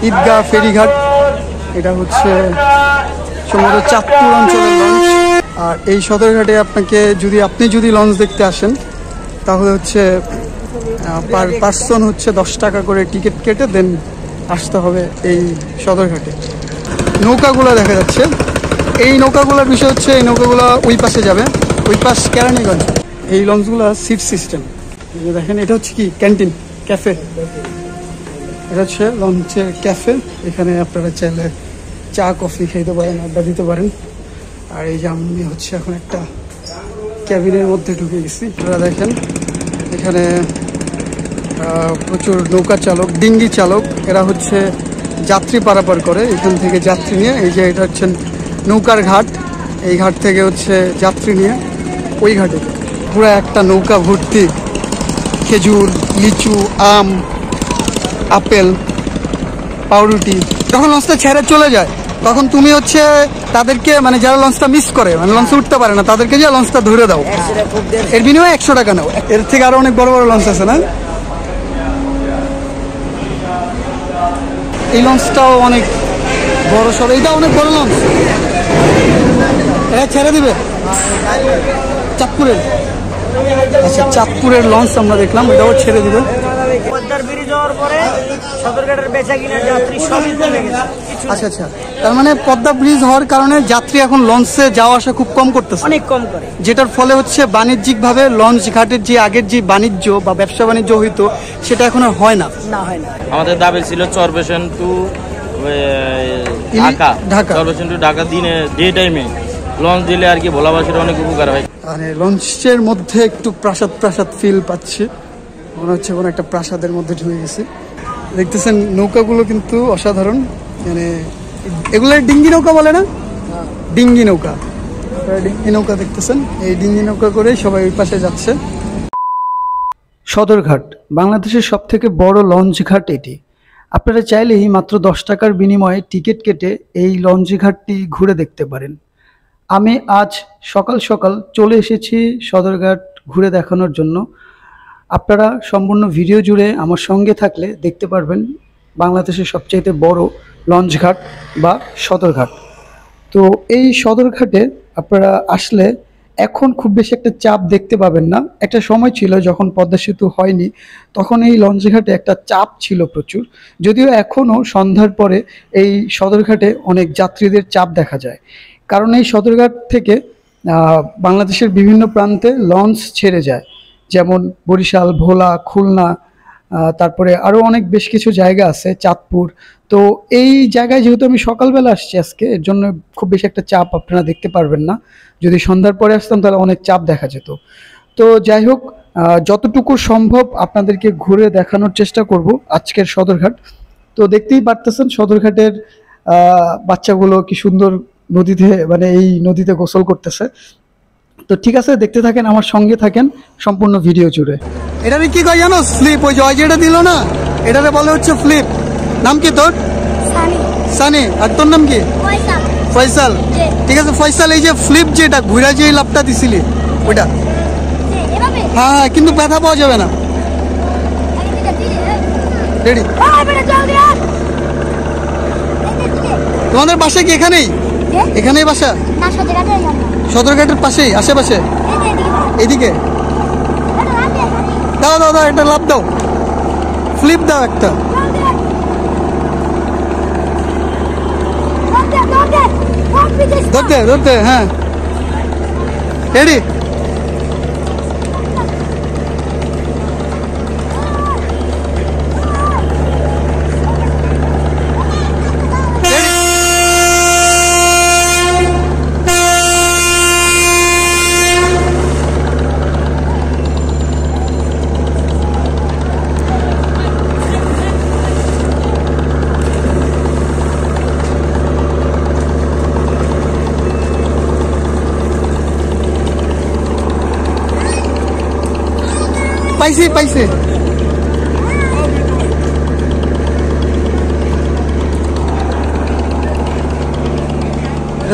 ঈদগাহ ফেরিঘাট। এটা হচ্ছে সম্ভবত চাঁদপুর অঞ্চলের লঞ্চ। আর এই সদরঘাটে আপনি যদি লঞ্চ দেখতে আসেন তাহলে হচ্ছে পার পার্সন হচ্ছে 10 টাকা করে টিকিট কেটে দেন আসতে হবে এই সদরঘাটে। নৌকাগুলো দেখা যাচ্ছে। এই নৌকাগুলোর বিষয় হচ্ছে এই নৌকাগুলো ওই পাশে যাবে, ওই পাশ কেরানীগঞ্জ। এই লঞ্চগুলো সিট সিস্টেম। দেখেন এটা হচ্ছে কি ক্যান্টিন, ক্যাফে। এটা হচ্ছে লঞ্চের ক্যাফে। এখানে আপনারা চাইলে চা কফি খেতে পারেন, আড্ডা দিতে পারেন। আর এই যে আমি হচ্ছে এখন একটা ক্যাবিনের মধ্যে ঢুকে গেছি। আপনারা দেখেন এখানে প্রচুর নৌকা চালক, ডিঙ্গি চালক, এরা হচ্ছে যাত্রী পারাপার করে। এখান থেকে যাত্রী নিয়ে এই যে এটা হচ্ছে নৌকার ঘাট, এই ঘাট থেকে হচ্ছে যাত্রী নিয়ে ওই ঘাটে পুরো একটা নৌকা ভর্তি খেজুর, লিচু, আম, আপেল, পাউরুটি। যখন লঞ্চটা ছেড়ে চলে যায় তখন তুমি হচ্ছে তাদেরকে মানে যারা লঞ্চটা মিস করে, মানে লঞ্চে উঠতে পারে না, তাদেরকে যে লঞ্চটা ধরে দাও। এর বিনিময়ে 100 টাকা নাও। এর থেকে আরো অনেক বড় বড় লঞ্চ আছে না? এই লঞ্চটাও অনেক বড় সড়ো, এটা অনেক বড় লঞ্চ। এটা ছেড়ে দিবে চাঁদপুরের। আচ্ছা, চাঁদপুরের লঞ্চ আমরা দেখলাম, এটাও ছেড়ে দিবে। আচ্ছা আচ্ছা, তার মানে পদ্মা ব্রিজ হওয়ার কারণে যাত্রী এখন লঞ্চে যাওয়া আসা খুব কম করতেছে, অনেক কম করে, যেটার ফলে হচ্ছে বাণিজ্যিক ভাবে লঞ্চ ঘাটের যে আগের যে বাণিজ্য বা ব্যবসা বাণিজ্য হইতো সেটা এখন আর হয় না। আমাদের দাবি ছিল চরবেশন টু ঢাকা, চরবেশন টু ঢাকা দিনে ডে টাইমে লঞ্চ দিলে আর কি ভোলাবাসীর অনেক উপকার হয়। মানে লঞ্চের মধ্যে একটু প্রাসাদ প্রাসাদ ফিল পাচ্ছে, মনে হচ্ছে কোনো একটা প্রাসাদের মধ্যে ঢুকে গেছে। দেখতেছেন নৌকাগুলো কিন্তু অসাধারণ, মানে এগুলো ডিঙ্গি নৌকা বলে না, ডিঙ্গি নৌকা। ডিঙ্গি নৌকা দেখতেছেন, এই ডিঙ্গি নৌকা করে সবাই ওই পাশে যাচ্ছে। সদরঘাট বাংলাদেশের সব থেকে বড় লঞ্চ ঘাট এটি। আপনারা চাইলেই মাত্র 10 টাকার বিনিময়ে টিকিট কেটে এই লঞ্চ ঘাটটি ঘুরে দেখতে পারেন। আমি আজ সকাল সকাল চলে এসেছি সদরঘাট ঘুরে দেখানোর জন্য। আপনারা সম্পূর্ণ ভিডিও জুড়ে আমার সঙ্গে থাকলে দেখতে পারবেন বাংলাদেশের সবচাইতে বড় লঞ্চ ঘাট বা সদরঘাট। তো এই সদরঘাটে আপনারা আসলে এখন খুব বেশি একটা চাপ দেখতে পাবেন না। একটা সময় ছিল যখন পদ্মা সেতু হয়নি, তখন এই লঞ্চ ঘাটে একটা চাপ ছিল প্রচুর। যদিও এখনও সন্ধ্যার পরে এই সদরঘাটে অনেক যাত্রীদের চাপ দেখা যায়, কারণ এই সদরঘাট থেকে বাংলাদেশের বিভিন্ন প্রান্তে লঞ্চ ছেড়ে যায়, যেমন বরিশাল, ভোলা, খুলনা, তারপরে আরও অনেক বেশ কিছু জায়গা আছে, চাঁদপুর। তো এই জায়গায় যেহেতু আমি সকালবেলা আসছি আজকে, এর জন্য খুব বেশি একটা চাপ আপনারা দেখতে পারবেন না। যদি সন্ধ্যার পরে আসতাম তাহলে অনেক চাপ দেখা যেত। তো যাই হোক, যতটুকু সম্ভব আপনাদেরকে ঘুরে দেখানোর চেষ্টা করব আজকের সদরঘাট। তো দেখতেই পারতেছেন সদরঘাটের বাচ্চাগুলো কি সুন্দর নদীতে, মানে এই নদীতে গোসল করতেছে। তো ঠিক আছে, দেখতে থাকেন, আমার সঙ্গে থাকেন সম্পূর্ণ ভিডিও জুড়ে। এটারে কি কয় জানো? ফ্লিপ। ওই জয় যেটা দিল না, এটারে বলে হচ্ছে ফ্লিপ। নাম কি তোর? সানি। আর তোর নাম কি? ফয়সাল। ঠিক আছে ফয়সাল, এই যে ফ্লিপ যেটা ঘুরা যে লাভটা দিছিলি ওইটা, হ্যাঁ হ্যাঁ, কিন্তু ব্যথা পাওয়া যাবে না। রেডি? তোমাদের বাসা কি এখানেই? এখানেই বাসা? সদরঘাটের পাশেই, আশেপাশে? এইদিকে? দাও দাও দাও, এটা লাভ দাও, ফ্লিপ দাও একটা। ধরতে ধরতে, হ্যাঁ রেডি? পাইছে পাইছে।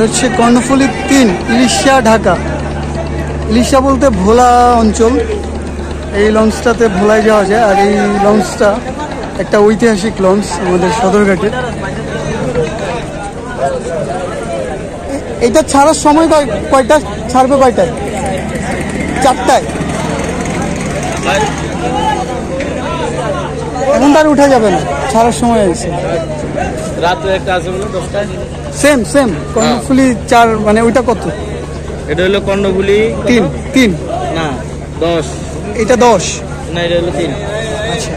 হচ্ছে কর্ণফুলী 3, ইলিশা, ঢাকা। ইলিশা বলতে ভোলা অঞ্চল। এই লঞ্চটাতে ভোলায় যাওয়া যায়। আর এই লঞ্চটা একটা ঐতিহাসিক লঞ্চ আমাদের সদরঘাটে। এটা ছাড়ার সময় কয়টা ছাড়বে? কয়টায়? 4টায়। এখন তার উঠা যাবে না, ছাড়ার সময় আছে। রাত্রে একটা আছে বলে 10টায়। সেম কর্ণফুলি 4, মানে ওইটা কত? এটা হলো কর্ণফুলি 3 না 10। এটা 10 না, এটা হলো 3। আচ্ছা,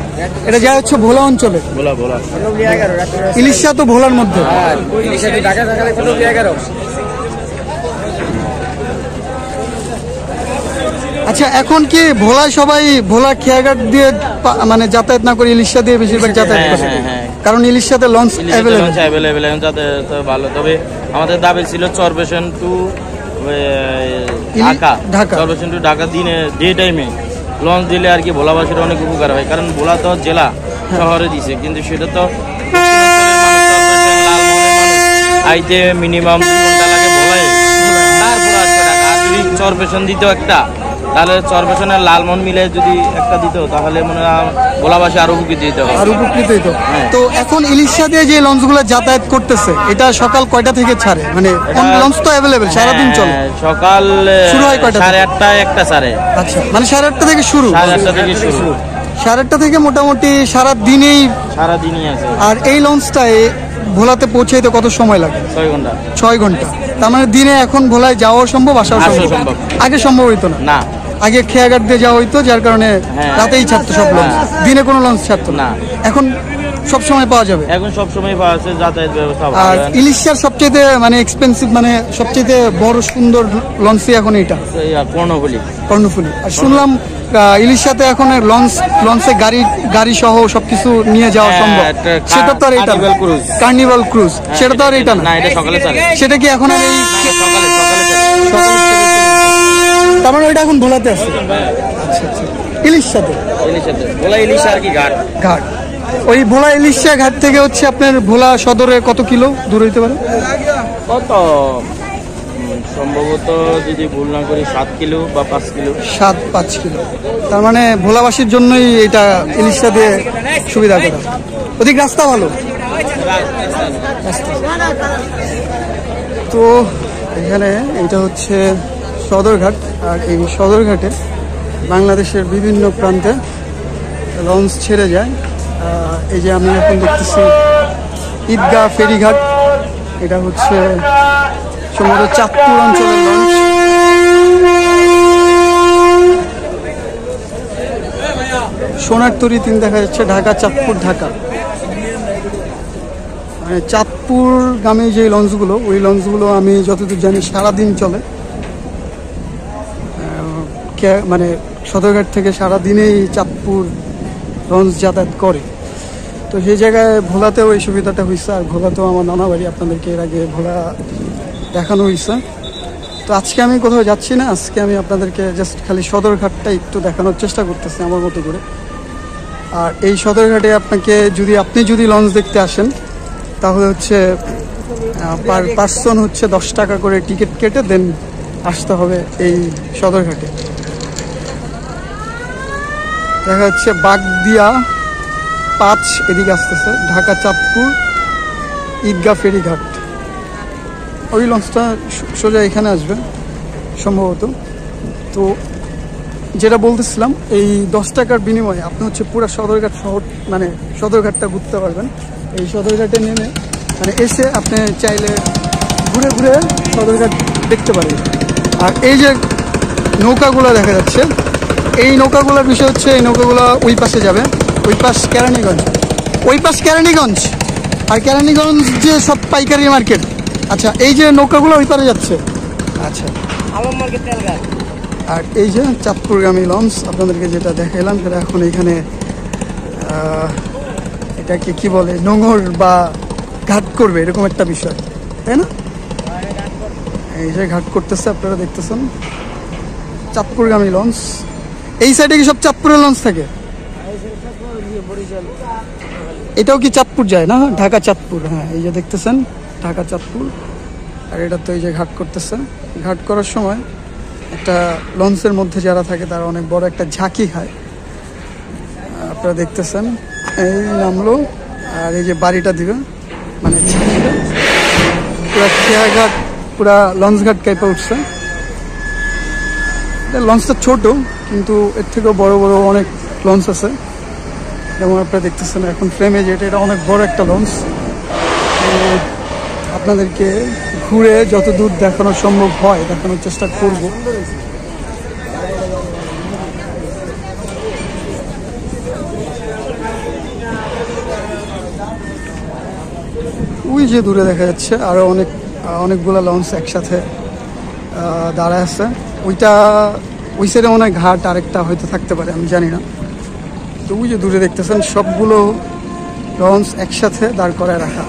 এটা যা হচ্ছে ভোলা অঞ্চলে। ভোলা ইলিশা তো ভোলার মধ্যে। আচ্ছা, এখন কি ভোলায় সবাই ভোলা খেয়াঘাট দিয়ে মানে যাতায়াত না করে ইলিশা দিয়ে বেশিরভাগ যাতায়াত করে? কারণ ইলিশাতে লঞ্চ অ্যাভেলেবেল এখন যাতায়াত ভালো। তবে আমাদের দাবি ছিল চরপেশন টু ঢাকা, চরপেশন টু ঢাকা দিনে ডে টাইমে লঞ্চ দিলে আর কি ভোলাবাসীর অনেক উপকার হয়। কারণ ভোলা তো জেলা শহরে দিছে, কিন্তু সেটা তো আইতে মিনিমাম 2 ঘন্টা লাগে ভোলায়, তারপর আসবে ঢাকা। আর যদি চরপেশন দিত একটা, তাহলে চরপেশনের লালমোহন মিলে যদি একটা দিত, তাহলে মনে হয় ভোলাবাসী আরো উপকৃত হইতো। তো এখন ইলিশা দিয়ে যে লঞ্চগুলো যাতায়াত করতেছে, এটা সকাল কয়টা থেকে ছাড়ে? মানে লঞ্চ তো অ্যাভেলেবেল সারাদিন চলে। সকাল শুরু হয় কয়টা? 8:30 একটা ছাড়ে। আচ্ছা, মানে 8:30 থেকে শুরু। 8:30 থেকে শুরু। 8:30 থেকে মোটামুটি সারাদিনই আছে। আর এই লঞ্চটায় ভোলাতে পৌঁছাইতে কত সময় লাগে? 6 ঘন্টা। 6 ঘন্টা। তার মানে দিনে এখন ভোলায় যাওয়া সম্ভব, আসাও সম্ভব। আগে সম্ভব হইতো না। আগে খেয়াঘাট দিয়ে যাওয়া হইতো, যার কারণে রাতেই ছাড়তো সব লঞ্চ, দিনে কোনো লঞ্চ ছাড়তো না। এখন সব সময় পাওয়া যাবে। এখন সব সময় পাওয়া যাচ্ছে, যাতায়াত ব্যবস্থা। আর ইলিশার সবচেয়ে মানে এক্সপেন্সিভ, মানে সবচেয়ে বড় সুন্দর লঞ্চই এখন এটা কর্ণফুলি। আর শুনলাম ইলিশাতে এখন লঞ্চে গাড়ি সহ সবকিছু নিয়ে যাওয়া সম্ভব। সেটা তো আর এটা কার্নিভাল ক্রুজ, সেটা তো আর এটা না। সেটা কি এখন আর এই তার মানে ওইটা এখন ভোলাতে আছে? আচ্ছা, ইলিশাতে ভোলা ইলিশা আর কি ঘাট। ওই ভোলা ইলিশা ঘাট থেকে হচ্ছে আপনার ভোলা সদরে কত কিলো দূর হইতে পারে? কত সম্ভবত, যদি ভুল না করি, 7 কিলো বা 5 কিলো। 5 কিলো। তার মানে ভোলাবাসীর জন্যই এটা ইলিশা দিয়ে সুবিধা করা। ওদিক রাস্তা ভালো। তো এখানে এটা হচ্ছে সদরঘাট, আর এই সদরঘাটে বাংলাদেশের বিভিন্ন প্রান্তে লঞ্চ ছেড়ে যায়। এই যে আমি এখন দেখতেছি ঈদগাহ ফেরিঘাট, এটা হচ্ছে সম্ভবত চাঁদপুর অঞ্চলের লঞ্চ। সোনার তরী 3 দেখা যাচ্ছে, ঢাকা চাঁদপুর ঢাকা। মানে চাঁদপুরগামী যে লঞ্চগুলো, ওই লঞ্চগুলো আমি যতদূর জানি সারাদিন চলে। মানে সদরঘাট থেকে সারাদিনেই চাঁদপুর লঞ্চ যাতায়াত করে। তো সেই জায়গায় ভোলাতেও এই সুবিধাটা হয়েছে। আর ভোলাতেও আমার নানা বাড়ি, আপনাদেরকে এর আগে ভোলা দেখানো হয়েছে। তো আজকে আমি কোথাও যাচ্ছি না, আজকে আমি আপনাদেরকে জাস্ট খালি সদরঘাটটা একটু দেখানোর চেষ্টা করতেছি আমার মতো করে। আর এই সদরঘাটে আপনি যদি লঞ্চ দেখতে আসেন, তাহলে হচ্ছে পার পার্সন হচ্ছে 10 টাকা করে টিকিট কেটে দেন আসতে হবে এই সদরঘাটে। দেখা যাচ্ছে বাগদিয়া 5 এদিকে আসতেছে, ঢাকা চাঁদপুর ঈদগাহ ফেরিঘাট। ওই লঞ্চটা সোজা এখানে আসবে সম্ভবত। তো যেটা বলতেছিলাম, এই 10 টাকার বিনিময়ে আপনি হচ্ছে পুরো সদরঘাট শহর, মানে সদরঘাটটা ঘুরতে পারবেন। এই সদরঘাটে নেমে মানে এসে আপনি চাইলে ঘুরে ঘুরে সদরঘাট দেখতে পারবেন। আর এই যে নৌকাগুলো দেখা যাচ্ছে, এই নৌকাগুলোর বিষয় হচ্ছে, এই নৌকাগুলো ওই পাশে যাবে, ওই পাশ কেরানীগঞ্জ, আর কেরানীগঞ্জ যে সব পাইকারি মার্কেট। আচ্ছা, এই যে নৌকাগুলো ওই পারে যাচ্ছে। আচ্ছা, আর এই যে চাঁদপুরগামী লঞ্চ আপনাদেরকে যেটা দেখালাম, সেটা এখন এখানে এটাকে কি বলে, নোঙর বা ঘাট করবে, এরকম একটা বিষয়, তাই না? এই যে ঘাট করতেছে, আপনারা দেখতেছেন চাঁদপুরগামী লঞ্চ। এই সাইডে কি সব চাঁদপুরের লঞ্চ থাকে? এটাও কি চাঁদপুর যায় না? ঢাকা চাঁদপুর, হ্যাঁ, এই যে দেখতেছেন ঢাকা চাঁদপুর। আর এটা তো এই যে ঘাট করতেছে। ঘাট করার সময় একটা লঞ্চের মধ্যে যারা থাকে তারা অনেক বড় একটা ঝাঁকি খায়, আপনারা দেখতেছেন। এই নামলো, আর এই যে বাড়িটা দিবে, মানে পুরা খেয়াঘাট, পুরা লঞ্চ ঘাট কাইপা উঠছে। লঞ্চটা ছোট, কিন্তু এর থেকেও বড় বড় অনেক লঞ্চ আছে, যেমন আপনারা দেখতেছেন এখন ফ্রেমে যেটা, এটা অনেক বড় একটা লঞ্চ। আপনাদেরকে ঘুরে যত দূর দেখানো সম্ভব হয় দেখানোর চেষ্টা করব। ওই যে দূরে দেখা যাচ্ছে আরো অনেকগুলো লঞ্চ একসাথে দাঁড়ায় আছে। ওই সাইডে মনে হয় ঘাট আরেকটা হয়তো থাকতে পারে, আমি জানি না। তো ওই যে দূরে দেখতেছেন সবগুলো লঞ্চ একসাথে দাঁড় করায় রাখা।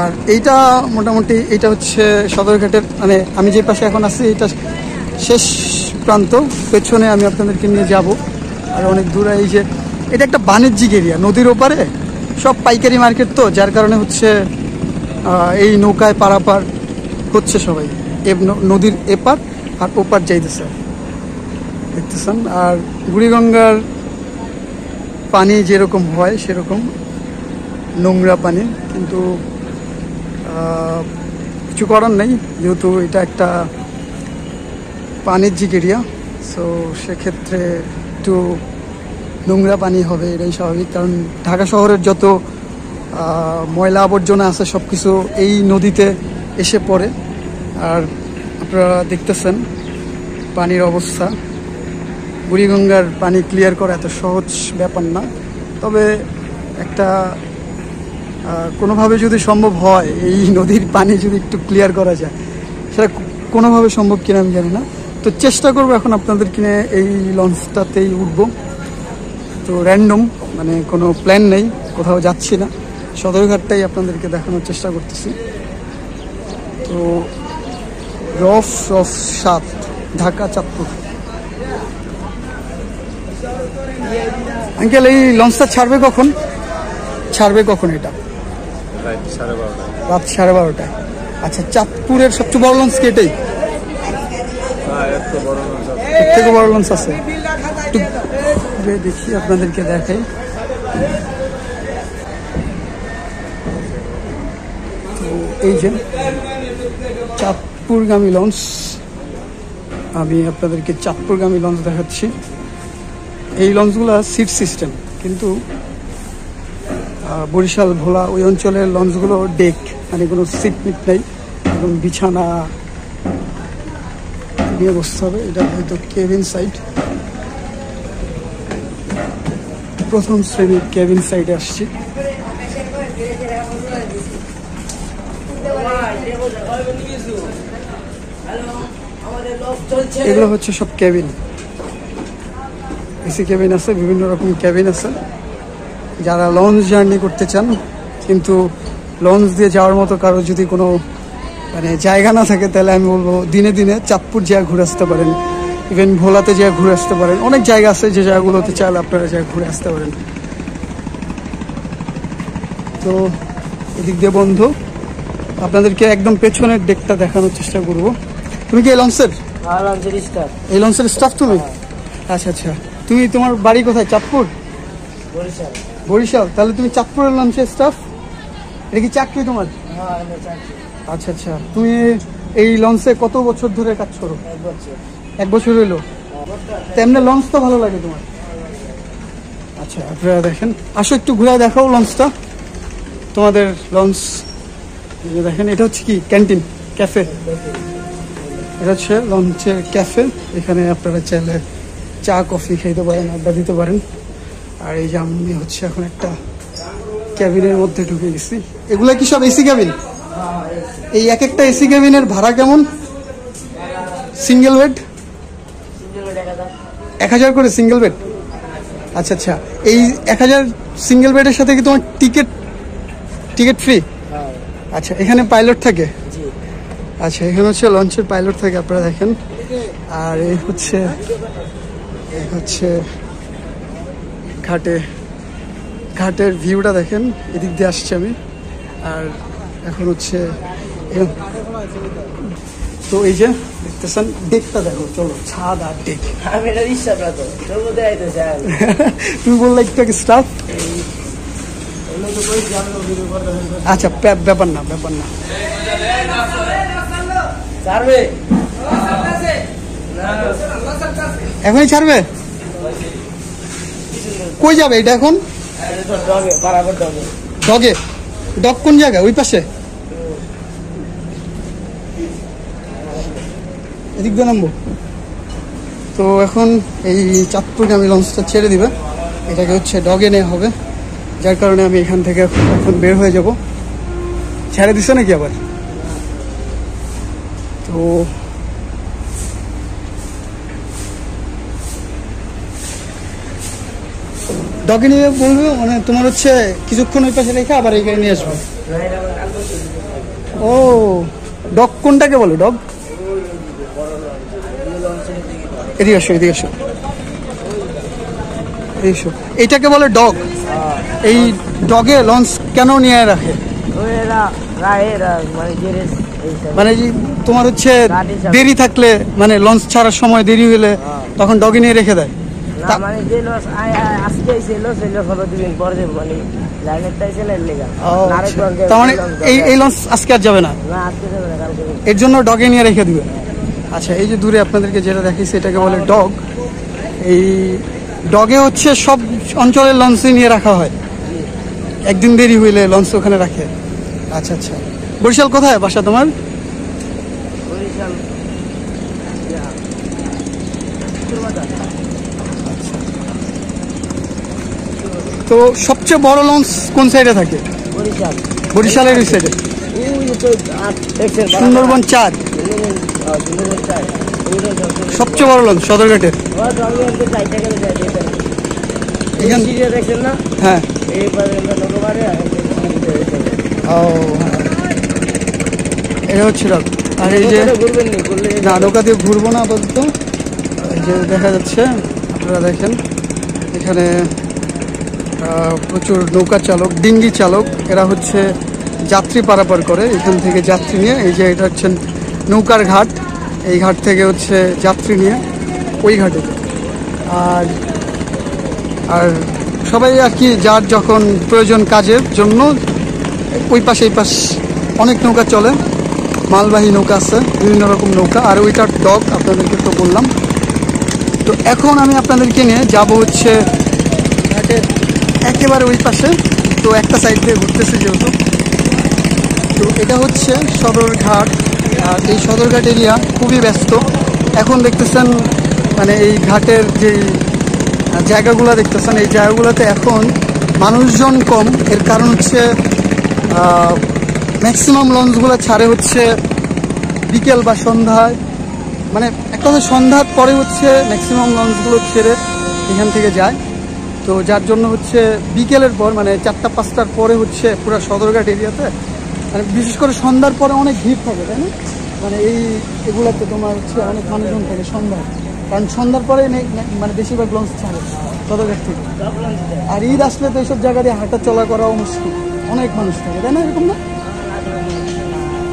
আর এইটা মোটামুটি এটা হচ্ছে সদরঘাটের, মানে আমি যে পাশে এখন আছি এটা শেষ প্রান্ত, পেছনে আমি আপনাদেরকে নিয়ে যাব। আর অনেক দূরে এই যে এটা একটা বাণিজ্যিক এরিয়া, নদীর ওপারে সব পাইকারি মার্কেট, তো যার কারণে হচ্ছে এই নৌকায় পারাপার হচ্ছে সবাই, নদীর এপার আর ওপার যাইতেছে দেখতেছেন। আর বুড়িগঙ্গার পানি যেরকম হয় সেরকম নোংরা পানি, কিন্তু কিছু করার নেই, যেহেতু এটা একটা বাণিজ্যিক এরিয়া, সো সেক্ষেত্রে একটু নোংরা পানি হবে, এটাই স্বাভাবিক। কারণ ঢাকা শহরের যত ময়লা আবর্জনা আছে সব কিছু এই নদীতে এসে পড়ে। আর আপনারা দেখতেছেন পানির অবস্থা। বুড়িগঙ্গার পানি ক্লিয়ার করা এত সহজ ব্যাপার না, তবে একটা কোনোভাবে যদি সম্ভব হয় এই নদীর পানি যদি একটু ক্লিয়ার করা যায়, সেটা কোনোভাবে সম্ভব কিনা আমি জানি না। তো চেষ্টা করবো এখন আপনাদের কিনে এই লঞ্চটাতেই উঠবো। তো র্যান্ডম, মানে কোনো প্ল্যান নেই, কোথাও যাচ্ছি না, সদরঘাটটাই আপনাদেরকে দেখানোর চেষ্টা করতেছি। তো রফ 7 ঢাকা চাঁদপুর। আঙ্কেল এই লঞ্চটা ছাড়বে কখন এটা? রাত 12:30। আচ্ছা, চাঁদপুরের সবচেয়ে বড় লঞ্চ কি এটাই? এর থেকে বড় লঞ্চ আছে? একটু দেখি, আপনাদেরকে দেখাই। তো এই যে চাঁদপুরগামী লঞ্চ, আমি আপনাদেরকে চাঁদপুরগামী লঞ্চ দেখাচ্ছি। এই লঞ্চগুলো সিট সিস্টেম, কিন্তু বরিশাল ভোলা ওই অঞ্চলের লঞ্চগুলো ডেক, মানে কোনো সিট মিট নেই, এবং বিছানা নিয়ে বসতে হবে। এটা হয়তো কেবিন সাইড, প্রথম শ্রেণীর কেবিন সাইডে আসছি। এগুলো হচ্ছে সব কেবিন, এসি কেবিন আছে, বিভিন্ন রকম কেবিন আছে। যারা লঞ্চ জার্নি করতে চান, কিন্তু লঞ্চ দিয়ে যাওয়ার মতো কারো যদি কোনো মানে জায়গা না থাকে, তাহলে আমি বলবো দিনে দিনে চাঁদপুর যেয়ে ঘুরে আসতে পারেন, ইভেন ভোলাতে যেয়ে ঘুরে আসতে পারেন। অনেক জায়গা আছে যে জায়গাগুলোতে চাইলে আপনারা যেয়ে ঘুরে আসতে পারেন। তো এদিক দিয়ে বন্ধ, আপনাদেরকে একদম পেছনের ডেকটা দেখানোর চেষ্টা করব। তুমি কি এই লঞ্চের স্টাফ? এই লঞ্চের স্টাফ তুমি? আচ্ছা আচ্ছা, তোমার বাড়ি কোথায়? চাঁদপুর? বরিশাল। তাহলে তুমি চাঁদপুরের লঞ্চের স্টাফ? এটা কি চাকরি তোমার? আচ্ছা আচ্ছা, তুমি এই লঞ্চে কত বছর ধরে কাজ করো? 1 বছর হইলো। তেমনি লঞ্চ তো ভালো লাগে তোমার? আচ্ছা, আপনারা দেখেন, আসো একটু ঘুরে দেখাও লঞ্চটা, তোমাদের লঞ্চ। দেখেন, এটা হচ্ছে কি ক্যান্টিন, ক্যাফে। এটা হচ্ছে লঞ্চের ক্যাফে, এখানে আপনারা চাইলে চা কফি খাইতে পারেন, আড্ডা দিতে পারেন। আর এই যে আমি হচ্ছে এখন একটা ক্যাবিনের মধ্যে ঢুকে গেছি। এগুলা কি সব এসি ক্যাবিন? এই এক একটা এসি ক্যাবিনের ভাড়া কেমন? সিঙ্গেল বেড 1000 করে সিঙ্গেল বেড? আচ্ছা আচ্ছা, এই 1000 সিঙ্গেল বেডের সাথে কি তোমার টিকিট ফ্রি? আচ্ছা, এখানে পাইলট থাকে? আচ্ছা, এখানে হচ্ছে লঞ্চের পাইলট থাকে, আপনারা দেখেন। আর এই হচ্ছে ঘাটের ভিউটা দেখেন, এদিক দিয়ে আসছি আমি। আর এখন হচ্ছে তো এই যে দেখতেছেন ডেকটা দেখো, চলো ছাদ আর ডেক। আমি এটা বিশ্বাস না তো তোর মধ্যে আইতে চাই তুমি বললে একটু আগে স্টাফ। আচ্ছা ব্যাপার না ব্যাপার না। ছাড়বে এখনই ছাড়বে? কই যাবে এটা এখন? ডগে বরাবর ডগে ডগে? ডগ কোন জায়গায়? ওই পাশে এদিক দিয়ে নামবো। তো এখন এই চাঁদপুরগামী লঞ্চটা ছেড়ে দিবে, এটাকে হচ্ছে ডগে নেওয়া হবে, যার কারণে আমি এখান থেকে এখন বের হয়ে যাব। ছেড়ে দিছে নাকি আবার? তো ডগে নিয়ে বলবে মানে তোমার হচ্ছে কিছুক্ষণ ওই পাশে রেখে আবার এইখানে নিয়ে আসবে। ও ডগ কোনটাকে বলে? ডগ এদিকে আসো, এদিকে আসো, এসো। এইটাকে বলে ডগ। এই ডগে লঞ্চ কেন নিয়ে রাখে? মানে তোমার হচ্ছে দেরি থাকলে, মানে লঞ্চ ছাড়ার সময় দেরি হলে তখন ডগে নিয়ে রেখে দেয়। মানে যে লস আজকে ছিল সেই লস হলো দুদিন পরে যাবো, মানে লাইনের টাইছে লাইন লেগা। তার মানে এই লঞ্চ আজকে আর যাবে না? না আজকে যাবে না, কালকে যাবে। এর জন্য ডগে নিয়ে রেখে দিবে। আচ্ছা, এই যে দূরে আপনাদেরকে যেটা দেখাইছি এটাকে বলে ডগ। এই ডগে হচ্ছে সব অঞ্চলের লঞ্চে নিয়ে রাখা হয়, একদিন দেরি হইলে লঞ্চ ওখানে রাখে। আচ্ছা আচ্ছা। বরিশাল কোথায় বাসা তোমার? বরিশাল তো সবচেয়ে বড় লঞ্চ কোন সাইডে থাকে? বরিশাল, বরিশালের ওই সাইডে ওই তো দেখছেন সুন্দরবন 4 সবচেয়ে বড় লঞ্চ সদরঘাটের। এখান দেখছেন না? হ্যাঁ। এই নৌকাবারে ও হ্যাঁ, এটা হচ্ছে ডগ। আর এই যে ঘুরবেন নি, ঘুরলে না, নৌকা দিয়ে ঘুরবো না আপাতত। এই যে দেখা যাচ্ছে, আপনারা দেখেন এখানে প্রচুর নৌকা চালক, ডিঙ্গি চালক, এরা হচ্ছে যাত্রী পারাপার করে। এখান থেকে যাত্রী নিয়ে, এই যে এটা হচ্ছে নৌকার ঘাট, এই ঘাট থেকে হচ্ছে যাত্রী নিয়ে ওই ঘাটে। আর আর সবাই আর কি যার যখন প্রয়োজন কাজের জন্য ওই পাশে এই পাশ অনেক নৌকা চলে, মালবাহী নৌকা আছে, বিভিন্ন রকম নৌকা। আর ওইটার ডগ আপনাদেরকে তো বললাম। তো এখন আমি আপনাদেরকে নিয়ে যাব হচ্ছে ঘাটের একেবারে ওই পাশে। তো একটা সাইড দিয়ে ঘুরতেছে যেহেতু, তো এটা হচ্ছে সদরঘাট। আর এই সদরঘাট এরিয়া খুবই ব্যস্ত এখন। দেখতেছেন মানে এই ঘাটের যে জায়গাগুলো দেখতেছেন, এই জায়গাগুলোতে এখন মানুষজন কম। এর কারণ হচ্ছে ম্যাক্সিমাম লঞ্চগুলো ছাড়ে হচ্ছে বিকেল বা সন্ধ্যায়, মানে একটা হচ্ছে সন্ধ্যার পরে হচ্ছে ম্যাক্সিমাম লঞ্চগুলো ছেড়ে এখান থেকে যায়। তো যার জন্য হচ্ছে বিকেলের পর, মানে 4টা-5টার পরে হচ্ছে পুরো সদরঘাট এরিয়াতে, মানে বিশেষ করে সন্ধ্যার পরে অনেক ভিড় থাকে, তাই না? মানে এগুলোতে তোমার হচ্ছে অনেক মানুষজন থাকে সন্ধ্যায়, কারণ সন্ধ্যার পরে মানে বেশিরভাগ লঞ্চ ছাড়ে সদরঘাট থেকে। আর ঈদ আসলে তো এইসব জায়গা দিয়ে হাঁটা চলা করাও মুশকিল, অনেক মানুষ থাকে, তাই না? এরকম না?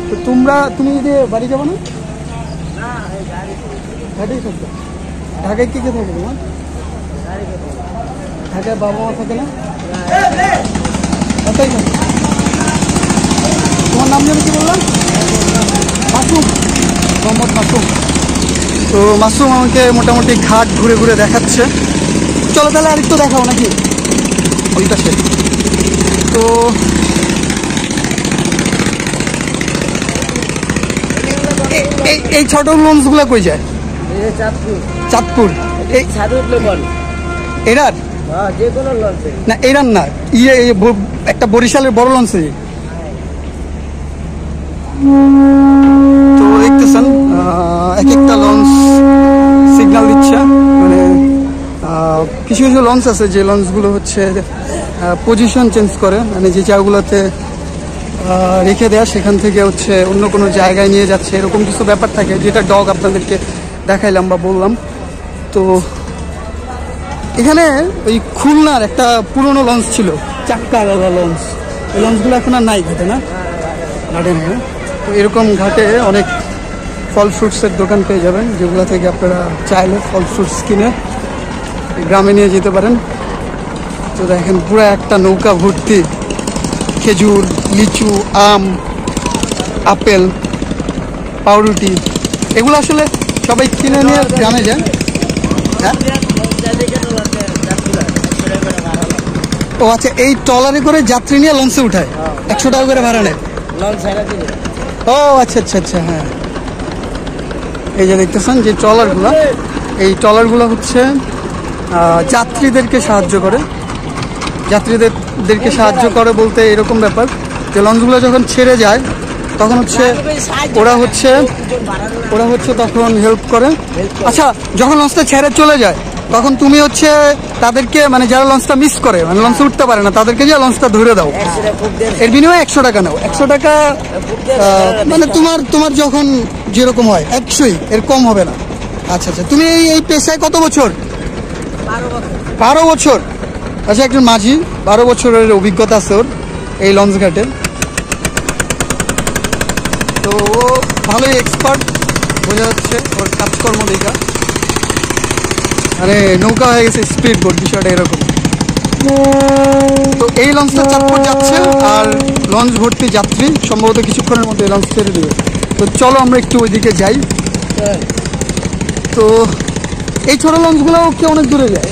তো তুমি ঈদে বাড়ি যাবো না? ঢাকায় থাকবে? ঢাকায় কে কে থাকে তোমার? ঢাকায় বাবা মা থাকে না? ঢাকায় থাকে। তোমার নাম যেন কি বললাম? মাসুম, মোহাম্মদ মাসুম। তো মাসুম আমাকে মোটামুটি ঘাট ঘুরে ঘুরে দেখাচ্ছে। চলো তাহলে আরেকটু দেখাও নাকি ওই পাশে। তো এই ছোট লঞ্চগুলো কই যায়? চাঁদপুর। এই এরার যে কোনো লঞ্চে না, এরার না, একটা বরিশালের বড় লঞ্চে। তো দেখতেছেন এক একটা লঞ্চ সিগন্যাল দিচ্ছে, মানে কিছু কিছু লঞ্চ আছে যে লঞ্চগুলো হচ্ছে পজিশন চেঞ্জ করে, মানে যে জায়গাগুলোতে রেখে দেয়া সেখান থেকে হচ্ছে অন্য কোনো জায়গায় নিয়ে যাচ্ছে, এরকম কিছু ব্যাপার থাকে, যেটা ডগ আপনাদেরকে দেখাইলাম বা বললাম। তো এখানে ওই খুলনার একটা পুরনো লঞ্চ ছিল, চাক্কাওয়ালা লঞ্চ, এই লঞ্চগুলো এখন আর নাই ঘাটে, না ঘাটে নেই। তো এরকম ঘাটে অনেক ফল ফ্রুটসের দোকান পেয়ে যাবেন, যেগুলো থেকে আপনারা চাইলে ফল ফ্রুটস কিনে গ্রামে নিয়ে যেতে পারেন। তো দেখেন পুরো একটা নৌকা ভর্তি খেজুর, লিচু, আম, আপেল, পাউরুটি, এগুলো আসলে সবাই কিনে নিয়ে গ্রামে যায়। হ্যাঁ, ও আচ্ছা, এই ট্রলারে করে যাত্রী নিয়ে লঞ্চে উঠায়, 100 টাকা করে ভাড়া নেয়। ও আচ্ছা আচ্ছা আচ্ছা, হ্যাঁ। এই যে দেখতেছেন যে ট্রলারগুলো, এই ট্রলারগুলো হচ্ছে যাত্রীদেরকে সাহায্য করে। যাত্রীদেরকে সাহায্য করে বলতে এরকম ব্যাপার যে লঞ্চগুলো যখন ছেড়ে যায় তখন হচ্ছে ওরা হচ্ছে তখন হেল্প করে। আচ্ছা, যখন লঞ্চটা ছেড়ে চলে যায় তখন তুমি হচ্ছে তাদেরকে, মানে যারা লঞ্চটা মিস করে, মানে লঞ্চে উঠতে পারে না, তাদেরকে যে লঞ্চটা ধরে দাও, এর বিনিময়ে 100 টাকা নাও। 100 টাকা মানে তোমার যখন যেরকম হয় 100ই, এর কম হবে না। আচ্ছা আচ্ছা, তুমি এই পেশায় কত বছর? 12 বছর। আচ্ছা, একজন মাঝি, 12 বছরের অভিজ্ঞতা আছে ওর এই লঞ্চ ঘাটে। তো ও ভালোই এক্সপার্ট বোঝা যাচ্ছে ওর কাজকর্ম দেখা। মানে নৌকা হয়ে গেছে স্পিড বোট, বিষয়টা এরকম। তো এই লঞ্চটা চাঁদপুর যাচ্ছে আর লঞ্চ ভর্তি যাত্রী, সম্ভবত কিছুক্ষণের মধ্যে এই লঞ্চ ছেড়ে দেবে। তো চলো আমরা একটু ওইদিকে যাই। তো এই ছোট লঞ্চগুলো কি অনেক দূরে যায়?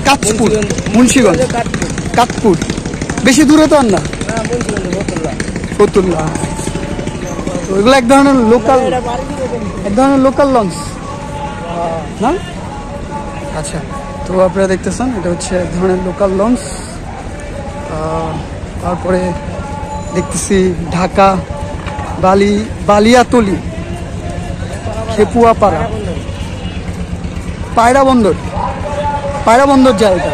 কাঁচপুর, মুন্সিগঞ্জ, কাঁচপুর, বেশি দূরে তো আর না। ফতুল্লা, ওইগুলো এক ধরনের লোকাল লঞ্চ না? আচ্ছা, তো আপনারা দেখতেছেন এটা হচ্ছে এক ধরনের লোকাল লঞ্চ। তারপরে দেখতেছি ঢাকা, বালিয়াতলি, খেপুয়াপাড়া, পায়রা বন্দর যায়, এটা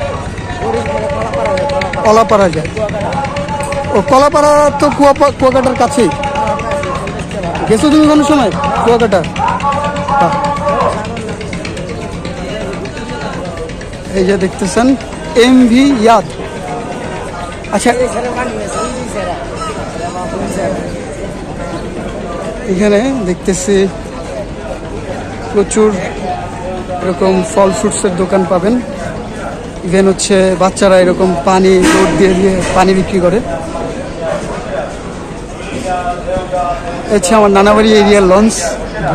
কলাপাড়া যায়। ও কলাপাড়া তো কুয়াকাটার কাছেই। গেছো তুমি কোনো সময় কুয়াকাটা? এই যে দেখতেছেন MV ইয়াদ। আচ্ছা, এখানে দেখতেছি প্রচুর এরকম ফল ফ্রুটসের দোকান পাবেন। ইভেন হচ্ছে বাচ্চারা এরকম পানি রোদ দিয়ে পানি বিক্রি করে। হচ্ছে আমার নানাবাড়ি এরিয়ার লঞ্চ,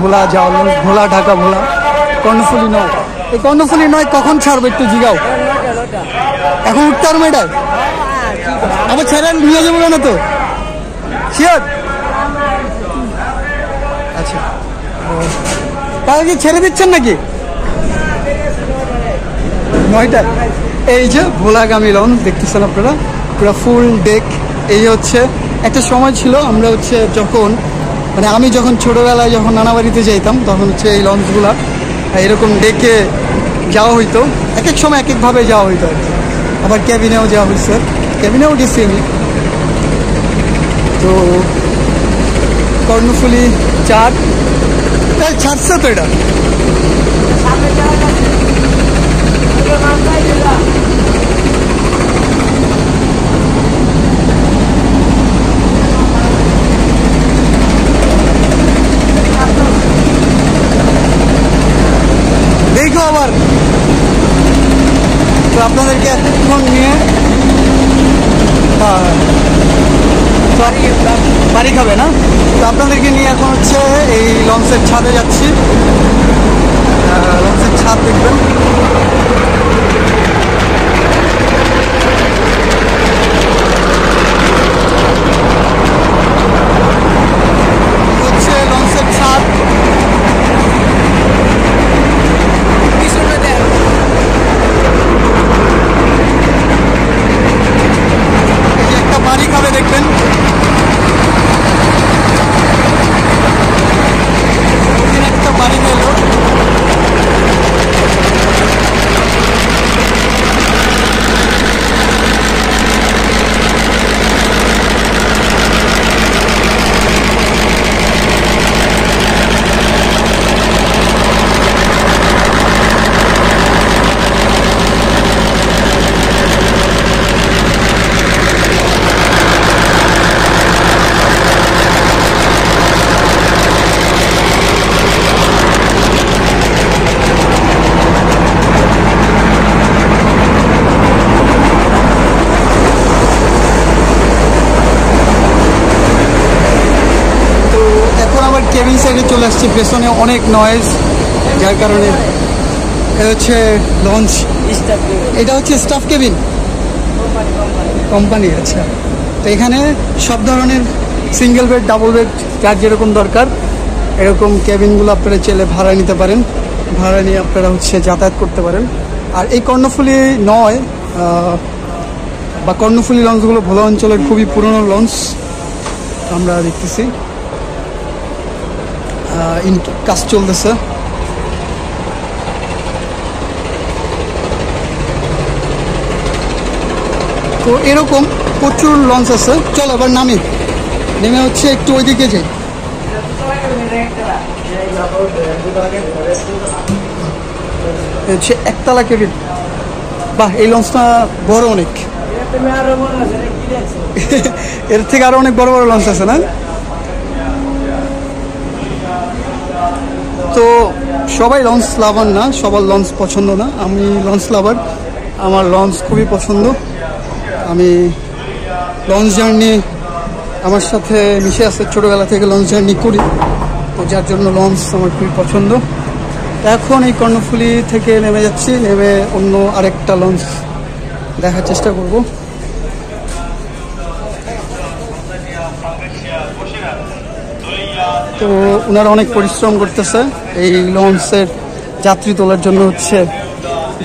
ভোলা যাওয়া লঞ্চ, ভোলা ঢাকা ভোলা। কর্ণফুলি নয়, এই কর্ণফুলি নয় কখন ছাড়বো একটু জিগাও। এখন উঠতে পারবো এটাই? আবার ছেড়ে নিয়ে যাবো না তো? শিওর? আচ্ছা, তাহলে কি ছেড়ে দিচ্ছেন নাকি? 9টায়। এই যে ভোলাগামী লঞ্চ দেখতেছেন আপনারা, পুরো ফুল ডেক। এই হচ্ছে একটা সময় ছিল আমরা হচ্ছে যখন, মানে আমি যখন ছোটোবেলায় যখন নানাবাড়িতে যাইতাম তখন হচ্ছে এই লঞ্চগুলা এরকম ডেকে যাওয়া হইতো। এক এক সময় এক একভাবে যাওয়া হইতো আর কি। আবার ক্যাবিনেও যাওয়া হয়েছে, ক্যাবিনেও গেছি আমি। তো কর্ণফুলি ছাড়ছে তো এটা। দেখো আবার, তো আপনাদেরকে এতক্ষণ নিয়ে বাড়ি খাবে না, তো আপনাদেরকে নিয়ে এখন হচ্ছে এই লঞ্চের ছাদে যাচ্ছি। লঞ্চের ছাদ দেখবেন। হচ্ছে লঞ্চের ছাদ। একটা বাড়ি খাবে দেখবেন। একটা বাড়ি গেল। কেবিন সাইডে চলে আসছি, পেছনে অনেক নয়েজ, যার কারণে হচ্ছে লঞ্চ। এটা হচ্ছে স্টাফ কেবিন কোম্পানি। আচ্ছা, তো এখানে সব ধরনের সিঙ্গেল বেড, ডাবল বেড, যার যেরকম দরকার এরকম কেবিনগুলো আপনারা চাইলে ভাড়া নিতে পারেন। ভাড়া নিয়ে আপনারা হচ্ছে যাতায়াত করতে পারেন। আর এই কর্ণফুলী নয় বা কর্ণফুলী লঞ্চগুলো ভোলা অঞ্চলের খুবই পুরনো লঞ্চ। আমরা দেখতেছি কাজ চলতেছে। তো এরকম প্রচুর লঞ্চ আছে। চলো এবার নেমে হচ্ছে একটু ওইদিকে যাই। হচ্ছে একতলা কেবিন। বাহ, এই লঞ্চটা বড় অনেক। এর থেকে আরো অনেক বড় বড় লঞ্চ আছে না? তো সবাই লঞ্চ লাভার না, সবার লঞ্চ পছন্দ না। আমি লঞ্চ লাভার, আমার লঞ্চ খুবই পছন্দ। আমি লঞ্চ জার্নি আমার সাথে মিশে আছে, ছোটোবেলা থেকে লঞ্চ জার্নি করি, তো যার জন্য লঞ্চ আমার খুবই পছন্দ। এখন এই কর্ণফুলী থেকে নেমে যাচ্ছি, নেমে অন্য আরেকটা লঞ্চ দেখার চেষ্টা করব। তো ওনারা অনেক পরিশ্রম করতেছে এই লঞ্চের যাত্রী তোলার জন্য। হচ্ছে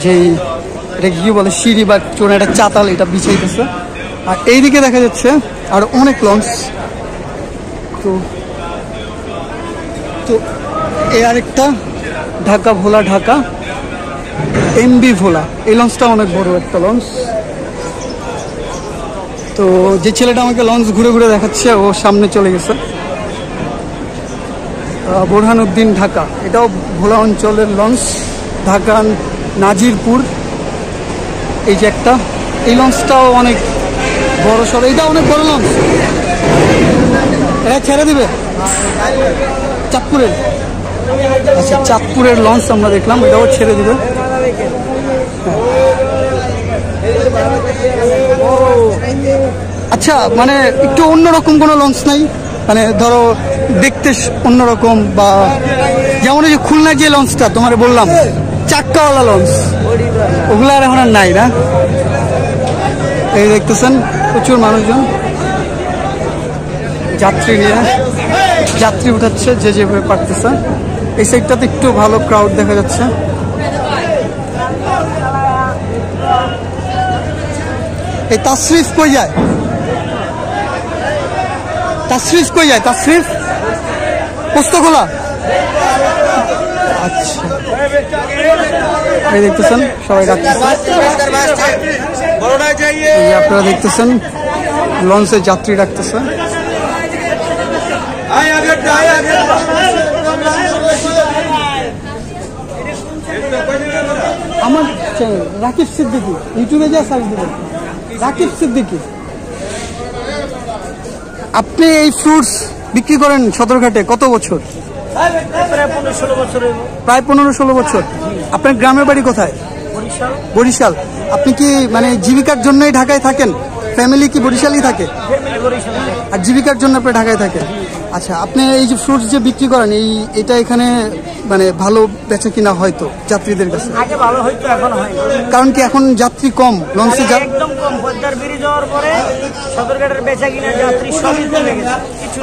যেই এটা কি বলে সিঁড়ি বা চোর একটা চাতাল, এটা বিছাইতেছে। আর এইদিকে দেখা যাচ্ছে আর অনেক লঞ্চ। তো এই আরেকটা ঢাকা ভোলা, ঢাকা এমবি ভোলা, এই লঞ্চটা অনেক বড় একটা লঞ্চ। তো যে ছেলেটা আমাকে লঞ্চ ঘুরে ঘুরে দেখাচ্ছে ও সামনে চলে গেছে। বোরহানুদ্দিন ঢাকা, এটাও ভোলা অঞ্চলের লঞ্চ। ঢাকা নাজিরপুর, এই যে একটা, এই লঞ্চটাও অনেক বড় সড়ো, এটা অনেক বড় লঞ্চ। এটা ছেড়ে দিবে চাঁদপুরের। আচ্ছা, চাঁদপুরের লঞ্চ আমরা দেখলাম, এটাও ছেড়ে দিবে। আচ্ছা, মানে একটু অন্যরকম কোনো লঞ্চ নাই? মানে ধরো দেখতে অন্যরকম, বা যেমন এই যে খুলনার যে লঞ্চটা তোমার বললাম চাক্কাওয়ালা লঞ্চ, ওগুলো আর এখন আর নাই না? এই দেখতেছেন প্রচুর মানুষজন যাত্রী নিয়ে যাত্রী উঠাচ্ছে, যে যেভাবে পারতেছে। এই সাইডটাতে একটু ভালো ক্রাউড দেখা যাচ্ছে। এই তাশরিফ কই যায়? তাশরিফ কই যায়? তাশরিফ পোস্তখোলা। আচ্ছা, এই দেখতেছেন সবাই ডাকতেছে। আপনারা দেখতেছেন লঞ্চে যাত্রী ডাকতেছে। আমার রাকিব সিদ্দিকী, ইউটিউবে যা সার্চ দেবেন রাকিব সিদ্দিকী। আপনি এই ফ্রুটস বিক্রি করেন সদরঘাটে কত বছর? প্রায় 15-16 বছর। আপনার গ্রামের বাড়ি কোথায়? বরিশাল। আপনি কি মানে জীবিকার জন্যই ঢাকায় থাকেন? ফ্যামিলি কি বরিশালই থাকে? আর জীবিকার জন্য আপনি ঢাকায় থাকেন? আচ্ছা, আপনি এই যে ফ্রুটস যে বিক্রি করেন, এটা এখানে মানে ভালো বেচা কিনা হয়তো যাত্রীদের কাছে? আগে ভালো হয়তো, এখন হয় না। কারণ কি এখন যাত্রী কম লঞ্চে? একদম কম। পদ্মার ব্রিজ হওয়ার পরে সদরঘাটের বেচা কিনা যাত্রী সবই কমে গেছে।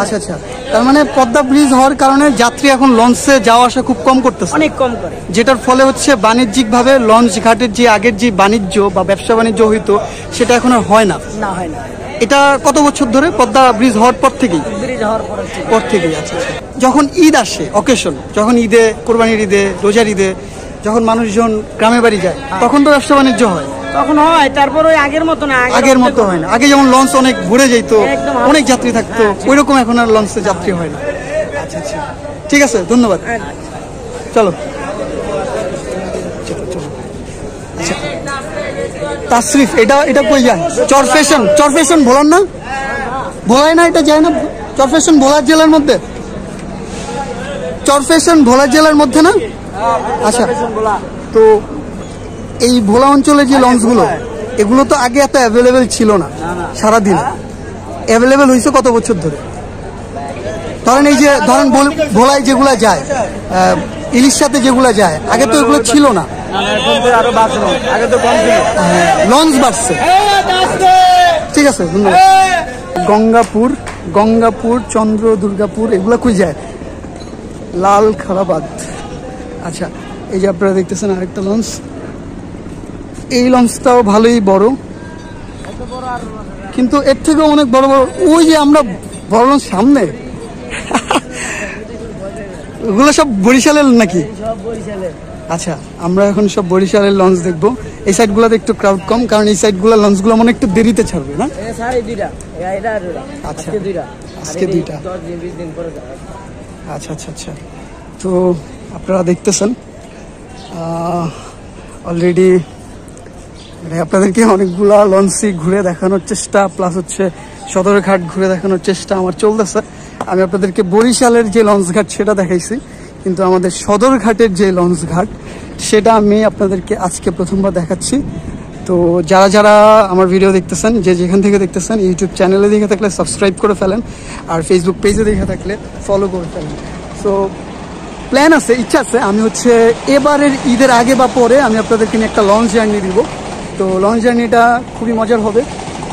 আচ্ছা আচ্ছা, তার মানে পদ্মা ব্রিজ হওয়ার কারণে যাত্রী এখন লঞ্চে যাওয়া আসা খুব কম করতেছে, অনেক কম করে, যেটার ফলে হচ্ছে বাণিজ্যিকভাবে লঞ্চ ঘাটের যে আগের যে বাণিজ্য বা ব্যবসা বাণিজ্য হইতো সেটা এখন আর হয় না। হয় না। এটা কত বছর ধরে? পদ্মা ব্রিজ হওয়ার পর থেকেই? ব্রিজ হওয়ার পর থেকেই। আচ্ছা আচ্ছা। যখন ঈদ আসে, অকেশন, যখন ঈদে, কোরবানির ঈদে, রোজার ঈদে, যখন মানুষজন গ্রামে বাড়ি যায় তখন তো ব্যবসা বাণিজ্য হয়? তখন হয়, তারপর ওই আগের মতো না। আগের মতো হয় না। আগে যেমন লঞ্চ অনেক ঘুরে যেত, অনেক যাত্রী থাকতো, ওই রকম এখন আর লঞ্চে যাত্রী হয় না। আচ্ছা আচ্ছা, ঠিক আছে, ধন্যবাদ। চলো। আচ্ছা, তাশরিফ, এটা কই যায়? চরফ্যাশন ভোলার না? ভোলায় না, এটা যায় না? চরফ্যাশন ভোলার জেলার মধ্যে? চরফ্যাশন ভোলা জেলার মধ্যে না? আচ্ছা, তো এই ভোলা অঞ্চলে যে লঞ্চগুলো, এগুলো তো আগে এত অ্যাভেলেবেল ছিল না সারাদিন। অ্যাভেলেবেল হয়েছে কত বছর ধরে? ধরেন এই যে ধরেন ভোলায় যেগুলা যায়, ইলিশ সাথে যেগুলা যায়, আগে তো এগুলো ছিল না, আরো বাঁচলো, আগে তো কম ছিল। লঞ্চ বাড়ছে। ঠিক আছে, ধন্যবাদ। গঙ্গাপুর, চন্দ্র দুর্গাপুর এগুলা কই যায়? লাল খালাবাদ। আচ্ছা, এই যে আপনারা দেখতেছেন আরেকটা লঞ্চ। এই লঞ্চটাও ভালোই বড়, কিন্তু এর থেকেও অনেক বড় বড় ওই যে আমরা বড় লঞ্চ সামনে ওগুলো সব বরিশালের নাকি? আচ্ছা, আমরা এখন সব বরিশালের লঞ্চ দেখবো। এই সাইড গুলাতে একটু ক্রাউড কম, কারণ এই সাইড গুলা লঞ্চ গুলো মনে একটু দেরিতে ছাড়বে না? আচ্ছা, আজকে 2টা। আচ্ছা আচ্ছা আচ্ছা। তো আপনারা দেখতেছেন অলরেডি মানে আপনাদেরকে অনেকগুলা লঞ্চই ঘুরে দেখানোর চেষ্টা, প্লাস হচ্ছে সদরঘাট ঘুরে দেখানোর চেষ্টা আমার চলতেছে। আমি আপনাদেরকে বরিশালের যে লঞ্চ ঘাট সেটা দেখাইছি, কিন্তু আমাদের সদরঘাটের যে লঞ্চ ঘাট সেটা আমি আপনাদেরকে আজকে প্রথমবার দেখাচ্ছি। তো যারা যারা আমার ভিডিও দেখতেছেন, যে যেখান থেকে দেখতেছেন, ইউটিউব চ্যানেলে দেখে থাকলে সাবস্ক্রাইব করে ফেলেন, আর ফেসবুক পেজে দেখে থাকলে ফলো করে ফেলেন। সো প্ল্যান আছে, ইচ্ছা আছে, আমি হচ্ছে এবারের ঈদের আগে বা পরে আমি আপনাদেরকে নিয়ে একটা লঞ্চ জার্নি দিব। তো লঞ্চ জার্নিটা খুবই মজার হবে।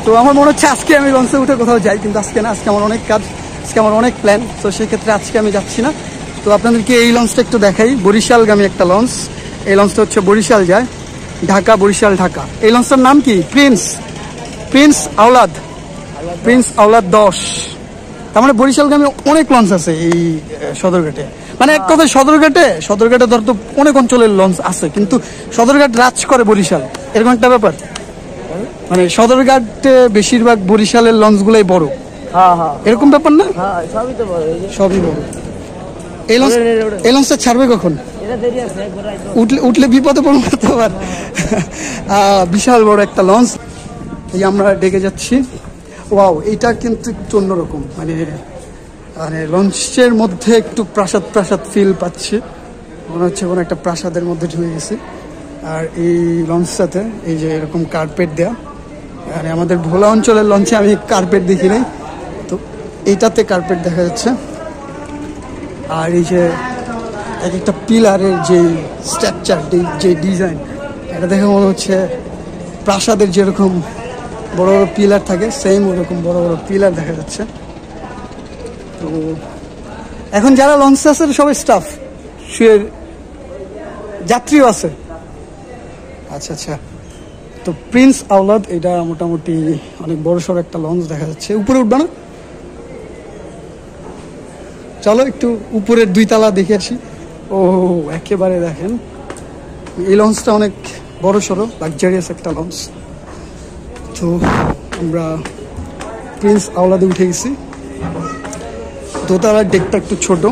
তো আমার মনে হচ্ছে আজকে আমি লঞ্চে উঠে কোথাও যাই, কিন্তু আজকে না, আজকে আমার অনেক কাজ, আজকে আমার অনেক প্ল্যান। তো সেই ক্ষেত্রে আজকে আমি যাচ্ছি না। তো আপনাদেরকে এই লঞ্চটা একটু দেখাই, বরিশালগামী একটা লঞ্চ। এই লঞ্চটা হচ্ছে বরিশাল যায়, ঢাকা, বরিশাল, ঢাকা। এই লঞ্চটার নাম কি? প্রিন্স আওলাদ 10। তার মানে বরিশালগামী অনেক লঞ্চ আছে এই সদরঘাটে। মানে এক কথায় সদরঘাটে ধর তো অনেক অঞ্চলের লঞ্চ আছে, কিন্তু সদরঘাট রাজ করে বরিশাল, এরকম একটা ব্যাপার। মানে সদরঘাটে বেশিরভাগ বরিশালের লঞ্চগুলাই বড়, এরকম ব্যাপার না? সবই বড়। এই লঞ্চটা ছাড়বে কখন? উঠলে বিপদে পড়বো তো আবার। বিশাল বড় একটা লঞ্চ, এই আমরা ডেকে যাচ্ছি। ওয়াও, এটা কিন্তু একটু অন্যরকম, মানে লঞ্চের মধ্যে একটু প্রাসাদ ফিল পাচ্ছি, মনে হচ্ছে কোনো একটা প্রাসাদের মধ্যে ঢুকে গেছি। আর এই লঞ্চটাতে এই যে এরকম কার্পেট দেয়া, মানে আমাদের ভোলা অঞ্চলের লঞ্চে আমি কার্পেট দেখি নাই, তো এইটাতে কার্পেট দেখা যাচ্ছে। আর এই যে এক একটা পিলারের যে স্ট্রাকচার, যে ডিজাইন, এটা দেখে মনে হচ্ছে প্রাসাদের যেরকম বড় বড় পিলার থাকে, সেম ওরকম বড় বড় পিলার দেখা যাচ্ছে। তো এখন যারা লঞ্চে আছে সবাই স্টাফ, শুয়ে যাত্রীও আছে। আচ্ছা আচ্ছা। তো প্রিন্স আওলাদ, এটা মোটামুটি অনেক বড় সড়ো একটা লঞ্চ দেখা যাচ্ছে। উপরে উঠবে না? চলো একটু উপরের 2 তলা দেখে আসি। ও একেবারে দেখেন, এই লঞ্চটা অনেক বড় সড়ো, লাক্সারিয়াস একটা লঞ্চ। তো আমরা প্রিন্স আওলাদে উঠে গেছি। দোতলার ডেকটা একটু ছোট,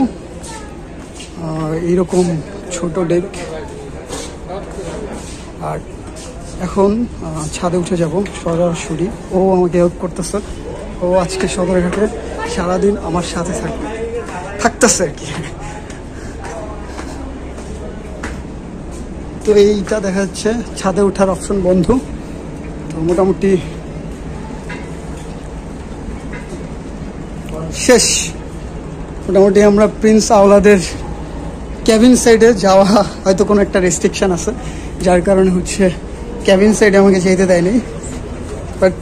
এইরকম ছোট ডেক। আর এখন ছাদে উঠে যাব সরাসরি। ও আমাকে হেল্প করতেছে, ও আজকে সদরঘাটে সারাদিন আমার সাথে থাকতেছে আর কি। তো এইটা দেখা যাচ্ছে ছাদে ওঠার অপশন বন্ধ। তো মোটামুটি শেষ। মোটামুটি আমরা প্রিন্স আওলাদের ক্যাবিন সাইডে যাওয়া, হয়তো কোনো একটা রেস্ট্রিকশন আছে যার কারণে হচ্ছে ক্যাবিন সাইডে আমাকে যেতে দেয়নি, বাট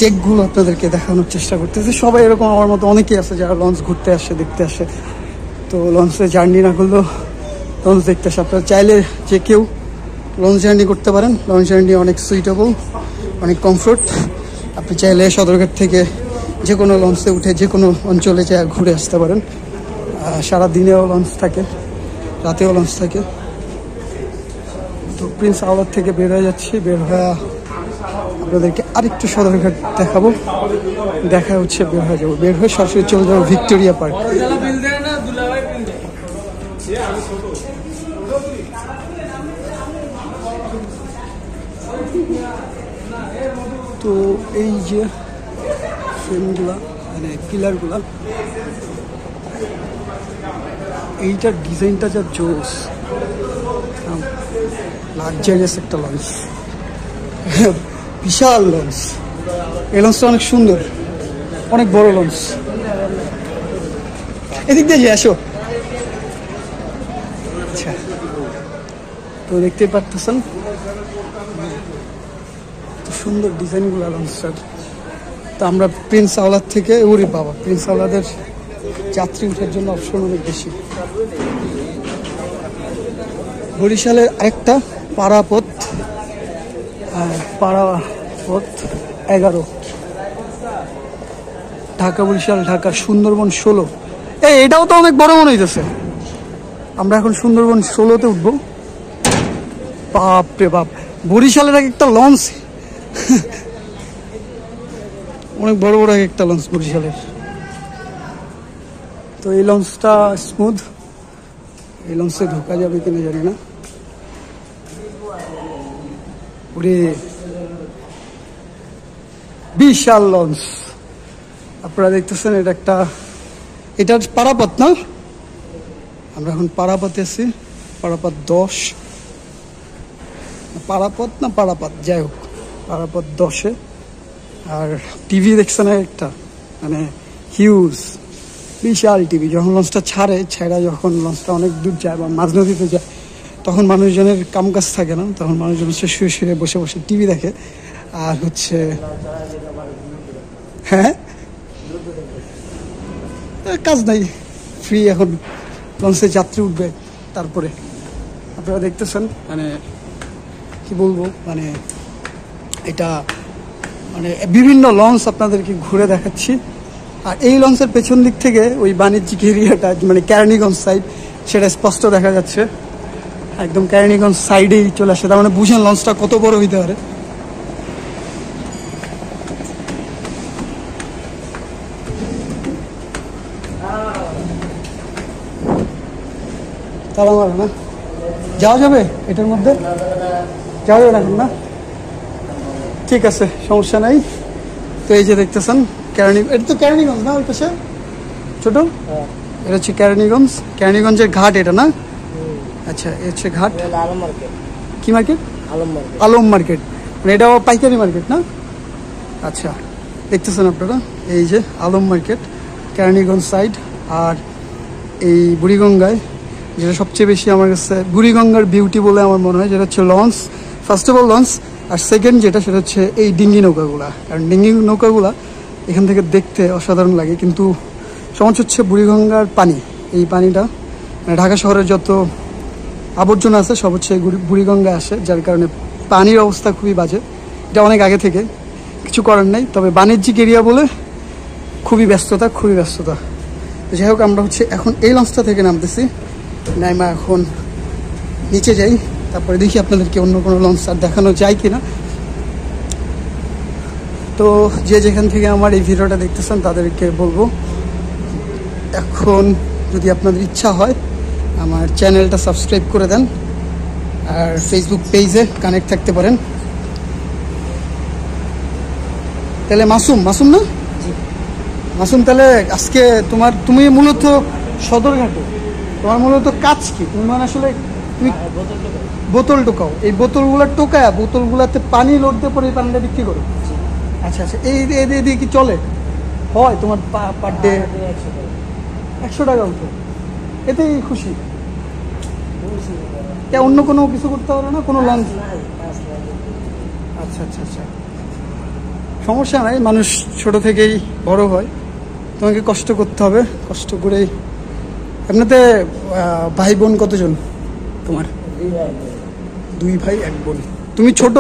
ডেকগুলো আপনাদেরকে দেখানোর চেষ্টা করতেছে। সবাই এরকম আমার মতো অনেকেই আছে যারা লঞ্চ ঘুরতে আসে, দেখতে আসে। তো লঞ্চে জার্নি না করলেও লঞ্চ দেখতে আসে। আপনারা চাইলে যে কেউ লঞ্চ জার্নি করতে পারেন। লঞ্চ জার্নি অনেক সুইটেবল, অনেক কমফোর্ট। আপনি চাইলে সদরঘাট থেকে যে কোনো লঞ্চে উঠে যে কোনো অঞ্চলে যা ঘুরে আসতে পারেন। সারা দিনেও লঞ্চ থাকে, রাতেও লঞ্চ থাকে। তো প্রিন্স আওলাদ থেকে বের হয়ে যাচ্ছি, বের হয়ে আপনাদেরকে আরেকটু সদরঘাট দেখাবো। দেখা হচ্ছে বের হয়ে যাবো, বের হয়ে সরাসরি চলে যাবো ভিক্টোরিয়া পার্ক। তো এই যে ফ্রেমগুলা, মানে পিলারগুলা, এইটার ডিজাইনটা যা জোস, লাক্সারিয়াস একটা লঞ্চ, বিশাল লঞ্চ। এই লঞ্চটা অনেক সুন্দর, অনেক বড় লঞ্চ। এদিক দিয়ে যে আসো। আচ্ছা, তো দেখতে পারতেছেন সুন্দর ডিজাইনগুলো লঞ্চটার। তো আমরা প্রিন্স আওলাদ থেকে, ওরে বাবা, প্রিন্স আওলাদের যাত্রী উঠার জন্য অপশন অনেক বেশি। বরিশালের একটা পারাপথ 11, ঢাকা বরিশাল ঢাকা সুন্দরবন 16। এটাও তো অনেক বড় মনে হইতেছে। আমরা এখন সুন্দরবন 16-তে উঠবো। বাপ রে বাপ, বরিশালের একটা লঞ্চ, অনেক বড় বড় একটা লঞ্চ বরিশালের। তো এই লঞ্চটা স্মুথ, এই লঞ্চে ঢোকা যাবে কিনা জানি না। ওরে বিশাল লঞ্চ, আপনারা দেখতেছেন এটা একটা, এটা পারাপথ না? আমরা এখন পারাপথে আছি, পারাপথ 10, পারাপথ না পারাপথ, যাই হোক পারাপথ 10-এ। আর টিভি দেখছেন একটা, মানে হিউজ বিশাল টিভি। যখন লঞ্চটা ছেড়া যখন লঞ্চটা অনেক দূর যায় বা মাঝ নদীতে যায়, তখন মানুষজনের কাম কাজ থাকে না, তখন মানুষজন হচ্ছে শুয়ে শুয়ে বসে বসে টিভি দেখে। আর হচ্ছে হ্যাঁ, কাজ নাই, ফ্রি এখন লঞ্চে যাত্রী উঠবে। তারপরে আপনারা দেখতেছেন, মানে কি বলবো, মানে এটা মানে বিভিন্ন লঞ্চ আপনাদেরকে ঘুরে দেখাচ্ছি। আর এই লঞ্চের পেছন দিক থেকে ওই বাণিজ্যিক এরিয়াটা, মানে কেরানীগঞ্জ সাইড, সেটা স্পষ্ট দেখা যাচ্ছে। একদম কেরানীগঞ্জ সাইডেই চলে আসে, তার মানে বুঝেন লঞ্চটা কত বড় হইতে পারে। তারা মারে না, যাওয়া যাবে এটার মধ্যে? যাওয়া যাবে এখন না? ঠিক আছে, সমস্যা নাই। তো এই যে দেখতেছেন এটা তো কেরানীগঞ্জ না, ওই পাশে ছোট, এটা হচ্ছে কেরানীগঞ্জ, কেরানীগঞ্জের ঘাট এটা না? আচ্ছা, এ হচ্ছে ঘাট। কি মার্কেট? আলম মার্কেট, মানে এটাও পাইকারি মার্কেট না? আচ্ছা, দেখতেছেন আপনারা, এই যে আলম মার্কেট, কেরানীগঞ্জ সাইড। আর এই বুড়িগঙ্গায় যেটা সবচেয়ে বেশি আমার কাছে বুড়িগঙ্গার বিউটি বলে আমার মনে হয়, যেটা হচ্ছে launch, first of all launch, আর সেকেন্ড যেটা সেটা হচ্ছে এই ডিঙ্গি নৌকাগুলা। কারণ ডিঙ্গি নৌকাগুলা এখান থেকে দেখতে অসাধারণ লাগে, কিন্তু সমস্যা হচ্ছে বুড়িগঙ্গার পানি, এই পানিটা মানে ঢাকা শহরের যত আবর্জনা আছে সব হচ্ছে বুড়িগঙ্গায় আসে, যার কারণে পানির অবস্থা খুবই বাজে। এটা অনেক আগে থেকে, কিছু করার নাই। তবে বাণিজ্যিক এরিয়া বলে খুবই ব্যস্ততা, খুবই ব্যস্ততা। যাই হোক, আমরা হচ্ছে এখন এই লঞ্চটা থেকে নামতেছি, নাইমা এখন নিচে যাই, তারপরে দেখি আপনাদেরকে অন্য কোনো লঞ্চ আর দেখানো যায় কিনা। তো যে যেখান থেকে আমার এই ভিডিওটা দেখতেছেন তাদেরকে বলবো, এখন যদি আপনাদের ইচ্ছা হয় আমার চ্যানেলটা সাবস্ক্রাইব করে দেন, আর ফেসবুক পেজে কানেক্ট থাকতে পারেন। তাহলে মাসুম না মাসুম, তাহলে আজকে তুমি মূলত সদরঘাটে, তোমার মূলত কাজ কি? তুমি মানে আসলে তুমি বোতল টোকাও, এই বোতলগুলো টোকায় বোতলগুলাতে পানি লোড দিয়ে পরে এই পানিটা বিক্রি করো? আচ্ছা আচ্ছা, এই দিয়ে কি চলে হয় তোমার পার ডে? 100 টাকা উঠে, এতেই খুশি? অন্য কোনো কিছু করতে পারো না, কোনো লঞ্চ? আচ্ছা আচ্ছা আচ্ছা, সমস্যা নাই, মানুষ ছোট থেকেই বড় হয়, তোমাকে কষ্ট করতে হবে, কষ্ট করেই। এমনিতে ভাই বোন কতজন তোমার? 2 ভাই 1 বোন। তুমি ছোট,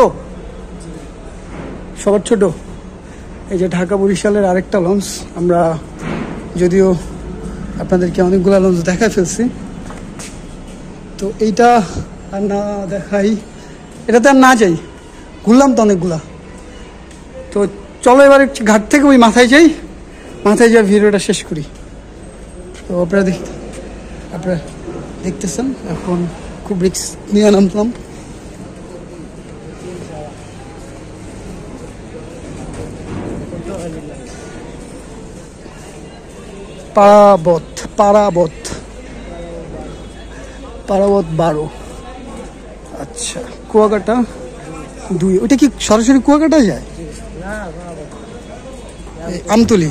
সবার ছোট? এই যে ঢাকা বরিশালের আরেকটা লঞ্চ, আমরা যদিও আপনাদেরকে অনেকগুলা লঞ্চ দেখা ফেলছি, তো এইটা আর না দেখাই, এটাতে আর না যাই, ঘুরলাম তো অনেকগুলা। তো চলো এবার ঘাট থেকে ওই মাথায় যাই, মাথায় যাই ভিডিওটা শেষ করি। তো আপনারা দেখতেছেন এখন খুব রিস্ক নিয়ে নামলাম। পারাবত 12। আচ্ছা, কুয়াকাটা 2। ওইটা কি সরাসরি কুয়াকাটা যায়? আমতলি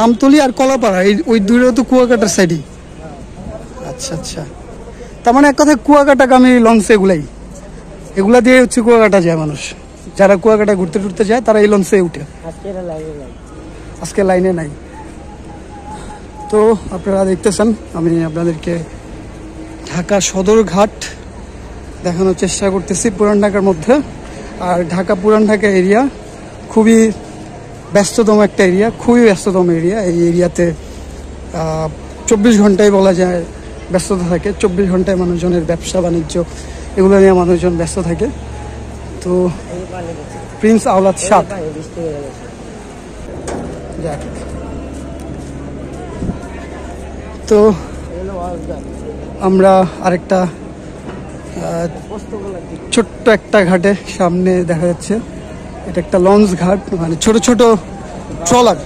আমতলি আর কলাপাড়া ওই দুটো তো কুয়াকাটার সাইডই। আচ্ছা আচ্ছা, তার মানে এক কথায় কুয়াকাটাগামী লঞ্চ এগুলা দিয়ে হচ্ছে কুয়াকাটা যায় মানুষ। যারা কুয়াকাটা ঘুরতে টুরতে যায় তারা এই লঞ্চে উঠে। আজকে লাইনে নাই। তো আপনারা দেখতেছেন আমি আপনাদেরকে ঢাকা সদরঘাট দেখানোর চেষ্টা করতেছি পুরান ঢাকার মধ্যে। আর ঢাকা পুরান ঢাকা এরিয়া খুবই ব্যস্ততম একটা এরিয়া, খুবই ব্যস্ততম এরিয়া। এই এরিয়াতে 24 ঘন্টায় বলা যায় ব্যস্ততা থাকে। 24 ঘন্টায় মানুষজনের ব্যবসা বাণিজ্য এগুলো নিয়ে মানুষজন ব্যস্ত থাকে। তো প্রিন্স আওলাদ সাদ, তো আমরা আরেকটা ছোট্ট একটা ঘাটে সামনে দেখা যাচ্ছে, এটা একটা লঞ্চ ঘাট, মানে ছোট ছোট ট্রলার।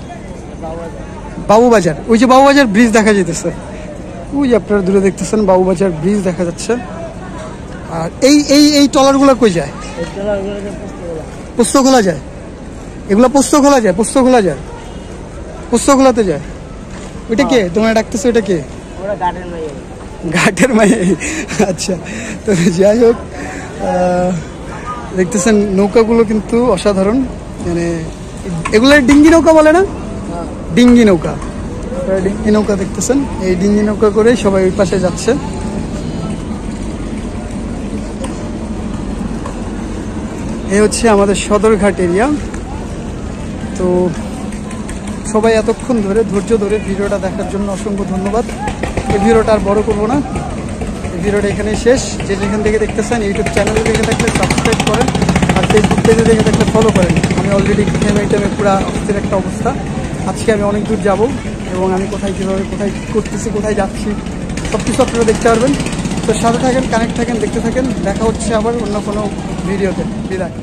বাবুবাজার, ওই যে বাবুবাজার ব্রিজ দেখা যেতেছে, ওই যে আপনারা দূরে দেখতেছেন বাবুবাজার ব্রিজ দেখা যাচ্ছে। আর এই এই এই ট্রলারগুলো কই যায়? পোস্তখোলা যায়, এগুলো পোস্তখোলা যায়, পোস্তখোলা যায়, পোস্তখোলাতে যায়। ওইটা কে তোমরা ডাকতেছো? ওইটা কে? ঘাটের মায়ে। আচ্ছা, তো যাই হোক, দেখতেছেন নৌকাগুলো কিন্তু অসাধারণ, মানে এগুলো ডিঙ্গি নৌকা বলে না? ডিঙ্গি নৌকা, ডিঙ্গি নৌকা দেখতেছেন। এই ডিঙ্গি নৌকা করে সবাই ওই পাশে যাচ্ছে। এই হচ্ছে আমাদের সদরঘাট এরিয়া। তো সবাই এতক্ষণ ধরে ধৈর্য ধরে ভিডিওটা দেখার জন্য অসংখ্য ধন্যবাদ। এই ভিডিওটা আর বড় করবো না, এই ভিডিওটা এখানেই শেষ। যে যেখান থেকে দেখতেছেন ইউটিউব চ্যানেলে দেখে থাকলে সাবস্ক্রাইব করেন, আর ফেসবুক পেজে দেখে থাকলে ফলো করেন। আমি অলরেডি টাইমে পুরো অস্থির একটা অবস্থা। আজকে আমি অনেক দূর যাব এবং আমি কোথায় কীভাবে কোথায় করতেছি, কোথায় যাচ্ছি সব কিছু আপনারা দেখতে পারবেন। তো সাথে থাকেন, কানেক্ট থাকেন, দেখতে থাকেন। দেখা হচ্ছে আবার অন্য কোনো ভিডিওতে। বিদায়।